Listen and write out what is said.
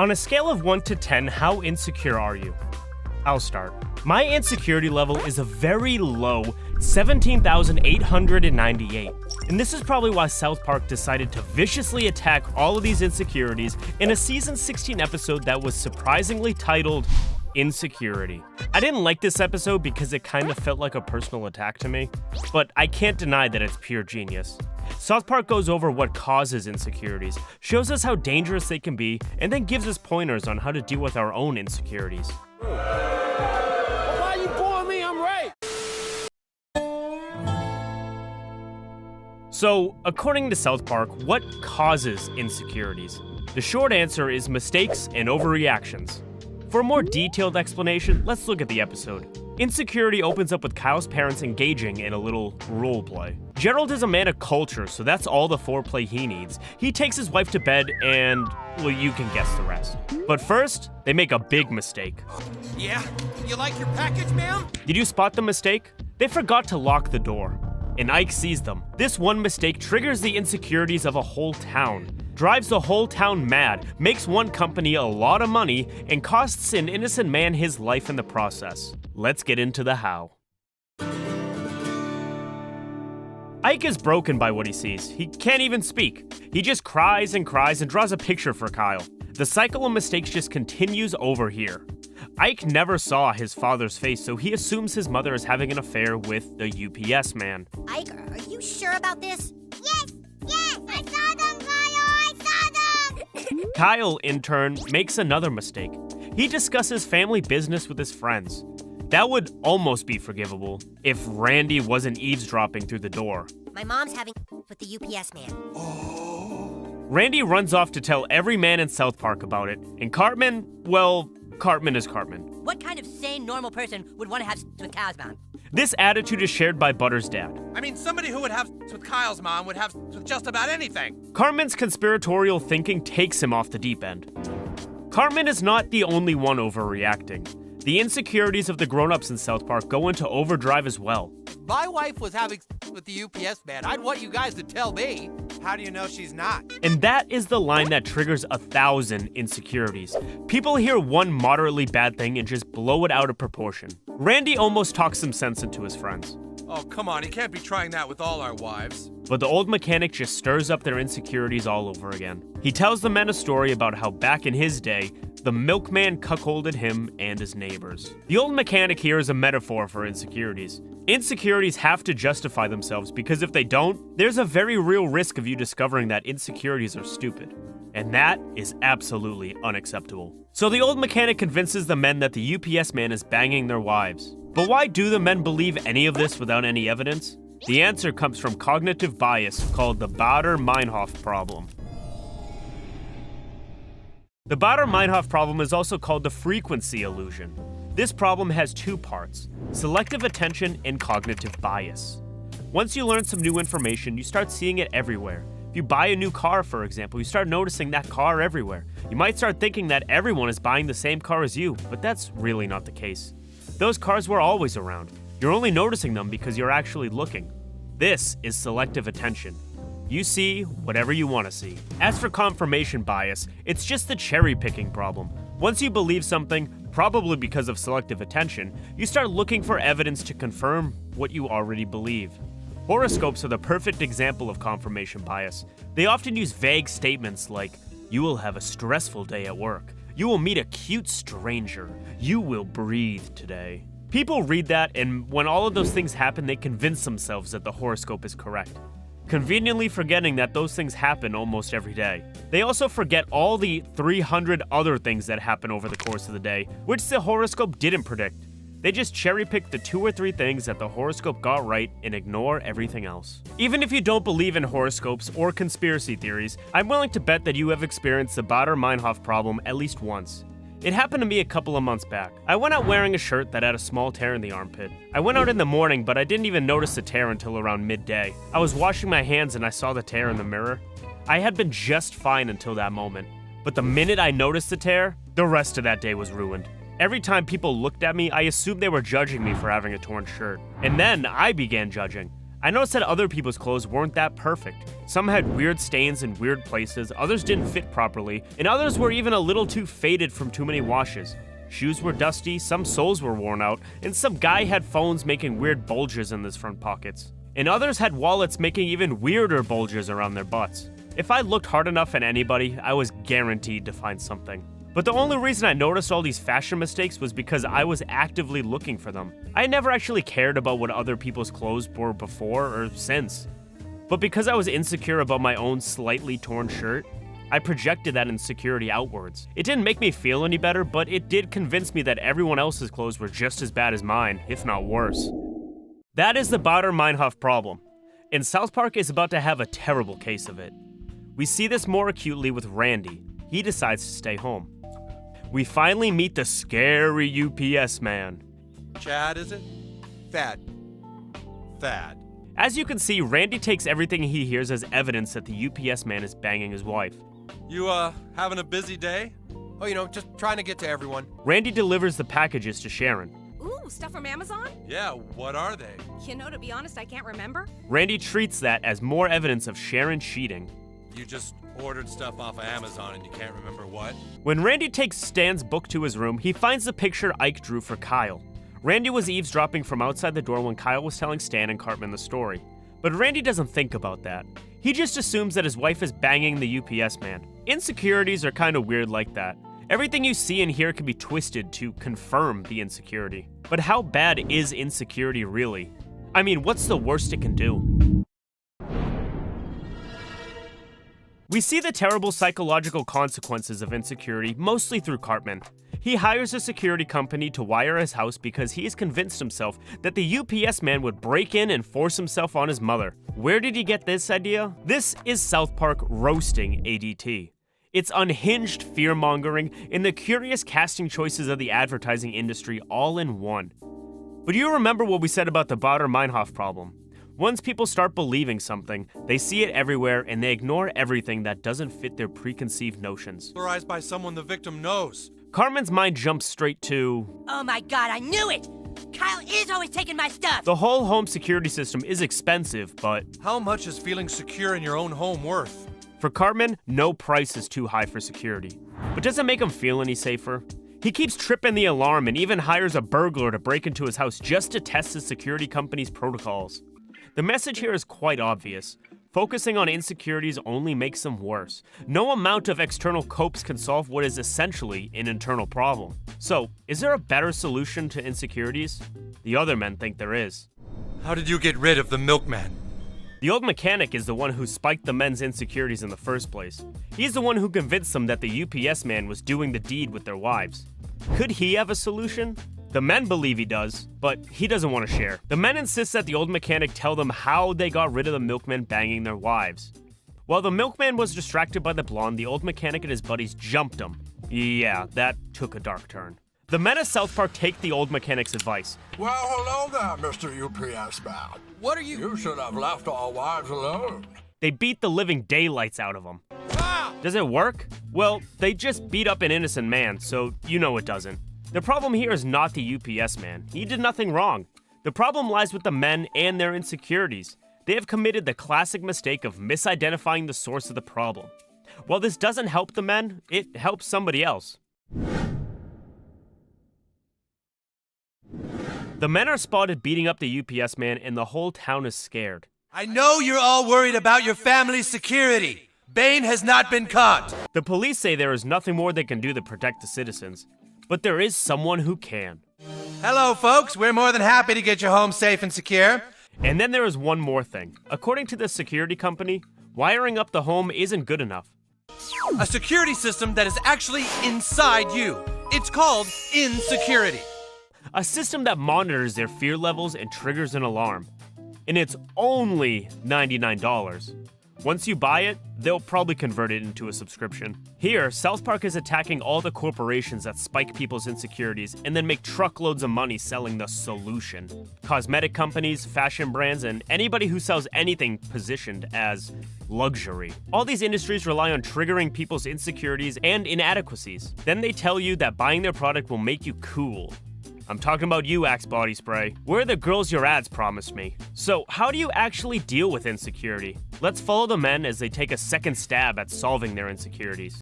On a scale of 1 to 10, how insecure are you? I'll start. My insecurity level is a very low 17,898. And this is probably why South Park decided to viciously attack all of these insecurities in a season 16 episode that was surprisingly titled Insecurity. I didn't like this episode because it kind of felt like a personal attack to me, but I can't deny that it's pure genius. South Park goes over what causes insecurities, shows us how dangerous they can be, and then gives us pointers on how to deal with our own insecurities. Well, why you boring me? I'm right. So, according to South Park, what causes insecurities? The short answer is mistakes and overreactions. For a more detailed explanation, let's look at the episode. Insecurity opens up with Kyle's parents engaging in a little role play. Gerald is a man of culture, so that's all the foreplay he needs. He takes his wife to bed and, well, you can guess the rest. But first, they make a big mistake. Yeah? You like your package, ma'am? Did you spot the mistake? They forgot to lock the door, and Ike sees them. This one mistake triggers the insecurities of a whole town, drives the whole town mad, makes one company a lot of money, and costs an innocent man his life in the process. Let's get into the how. Ike is broken by what he sees. He can't even speak. He just cries and cries and draws a picture for Kyle. The cycle of mistakes just continues over here. Ike never saw his father's face, so he assumes his mother is having an affair with the UPS man. Ike, are you sure about this? Yes, I saw them, Kyle, in turn, makes another mistake. He discusses family business with his friends. That would almost be forgivable if Randy wasn't eavesdropping through the door. My mom's having with the UPS man. Randy runs off to tell every man in South Park about it, and Cartman, well, Cartman is Cartman. What kind of sane, normal person would want to have sex with Kyle's mom? This attitude is shared by Butter's dad. I mean, somebody who would have sex with Kyle's mom would have sex with just about anything. Cartman's conspiratorial thinking takes him off the deep end. Cartman is not the only one overreacting. The insecurities of the grown-ups in South Park go into overdrive as well. If my wife was having sex with the UPS man, I'd want you guys to tell me. How do you know she's not? And that is the line that triggers 1,000 insecurities. People hear one moderately bad thing and just blow it out of proportion. Randy almost talks some sense into his friends. Oh, come on, he can't be trying that with all our wives. But the old mechanic just stirs up their insecurities all over again. He tells the men a story about how back in his day, the milkman cuckolded him and his neighbors. The old mechanic here is a metaphor for insecurities. Insecurities have to justify themselves because if they don't, there's a very real risk of you discovering that insecurities are stupid. And that is absolutely unacceptable. So the old mechanic convinces the men that the UPS man is banging their wives. But why do the men believe any of this without any evidence? The answer comes from cognitive bias called the Baader-Meinhof problem. The Baader-Meinhof problem is also called the frequency illusion. This problem has two parts: selective attention and cognitive bias. Once you learn some new information, you start seeing it everywhere. If you buy a new car, for example, you start noticing that car everywhere. You might start thinking that everyone is buying the same car as you, but that's really not the case. Those cars were always around. You're only noticing them because you're actually looking. This is selective attention. You see whatever you want to see. As for confirmation bias, it's just the cherry-picking problem. Once you believe something, probably because of selective attention, you start looking for evidence to confirm what you already believe. Horoscopes are the perfect example of confirmation bias. They often use vague statements like, "You will have a stressful day at work. You will meet a cute stranger. You will breathe today." People read that, and when all of those things happen, they convince themselves that the horoscope is correct, conveniently forgetting that those things happen almost every day. They also forget all the 300 other things that happen over the course of the day, which the horoscope didn't predict. They just cherry-pick the 2 or 3 things that the horoscope got right and ignore everything else. Even if you don't believe in horoscopes or conspiracy theories, I'm willing to bet that you have experienced the Baader-Meinhof problem at least once. It happened to me a couple of months back. I went out wearing a shirt that had a small tear in the armpit. I went out in the morning, but I didn't even notice the tear until around midday. I was washing my hands and I saw the tear in the mirror. I had been just fine until that moment. But the minute I noticed the tear, the rest of that day was ruined. Every time people looked at me, I assumed they were judging me for having a torn shirt. And then I began judging. I noticed that other people's clothes weren't that perfect. Some had weird stains in weird places, others didn't fit properly, and others were even a little too faded from too many washes. Shoes were dusty, some soles were worn out, and some guy had phones making weird bulges in his front pockets. And others had wallets making even weirder bulges around their butts. If I looked hard enough at anybody, I was guaranteed to find something. But the only reason I noticed all these fashion mistakes was because I was actively looking for them. I never actually cared about what other people's clothes were before or since. But because I was insecure about my own slightly torn shirt, I projected that insecurity outwards. It didn't make me feel any better, but it did convince me that everyone else's clothes were just as bad as mine, if not worse. That is the Baader-Meinhof problem, and South Park is about to have a terrible case of it. We see this more acutely with Randy. He decides to stay home. We finally meet the scary UPS man. Chad, is it? Thad. As you can see, Randy takes everything he hears as evidence that the UPS man is banging his wife. You, having a busy day? Oh, just trying to get to everyone. Randy delivers the packages to Sharon. Ooh, stuff from Amazon? Yeah, what are they? To be honest, I can't remember. Randy treats that as more evidence of Sharon cheating. You just ordered stuff off of Amazon and you can't remember what? When Randy takes Stan's book to his room, he finds the picture Ike drew for Kyle. Randy was eavesdropping from outside the door when Kyle was telling Stan and Cartman the story. But Randy doesn't think about that. He just assumes that his wife is banging the UPS man. Insecurities are kind of weird like that. Everything you see and hear can be twisted to confirm the insecurity. But how bad is insecurity really? I mean, what's the worst it can do? We see the terrible psychological consequences of insecurity mostly through Cartman. He hires a security company to wire his house because he has convinced himself that the UPS man would break in and force himself on his mother. Where did he get this idea? This is South Park roasting ADT. It's unhinged fear-mongering and the curious casting choices of the advertising industry all in one. But you remember what we said about the Baader-Meinhof problem. Once people start believing something, they see it everywhere and they ignore everything that doesn't fit their preconceived notions. Polarized by someone the victim knows. Cartman's mind jumps straight to... Oh my god, I knew it! Kyle is always taking my stuff! The whole home security system is expensive, but... How much is feeling secure in your own home worth? For Cartman, no price is too high for security. But does it make him feel any safer? He keeps tripping the alarm and even hires a burglar to break into his house just to test his security company's protocols. The message here is quite obvious. Focusing on insecurities only makes them worse. No amount of external copes can solve what is essentially an internal problem. So, is there a better solution to insecurities? The other men think there is. How did you get rid of the milkman? The old mechanic is the one who spiked the men's insecurities in the first place. He's the one who convinced them that the UPS man was doing the deed with their wives. Could he have a solution? The men believe he does, but he doesn't want to share. The men insist that the old mechanic tell them how they got rid of the milkman banging their wives. While the milkman was distracted by the blonde, the old mechanic and his buddies jumped him. Yeah, that took a dark turn. The men of South Park take the old mechanic's advice. Well, hello there, Mr. UPS man. What are you... You should have left our wives alone. They beat the living daylights out of him. Ah! Does it work? Well, they just beat up an innocent man, so you know it doesn't. The problem here is not the UPS man. He did nothing wrong. The problem lies with the men and their insecurities. They have committed the classic mistake of misidentifying the source of the problem. While this doesn't help the men, it helps somebody else. The men are spotted beating up the UPS man and the whole town is scared. I know you're all worried about your family's security. Bane has not been caught. The police say there is nothing more they can do to protect the citizens. But there is someone who can. Hello, folks. We're more than happy to get you home safe and secure. And then there is one more thing. According to the security company, wiring up the home isn't good enough. A security system that is actually inside you. It's called Insecurity. A system that monitors their fear levels and triggers an alarm. And it's only $99. Once you buy it, they'll probably convert it into a subscription. Here, South Park is attacking all the corporations that spike people's insecurities and then make truckloads of money selling the solution. Cosmetic companies, fashion brands, and anybody who sells anything positioned as luxury. All these industries rely on triggering people's insecurities and inadequacies. Then they tell you that buying their product will make you cool. I'm talking about you, Axe Body Spray. We're the girls your ads promised me. So, how do you actually deal with insecurity? Let's follow the men as they take a second stab at solving their insecurities.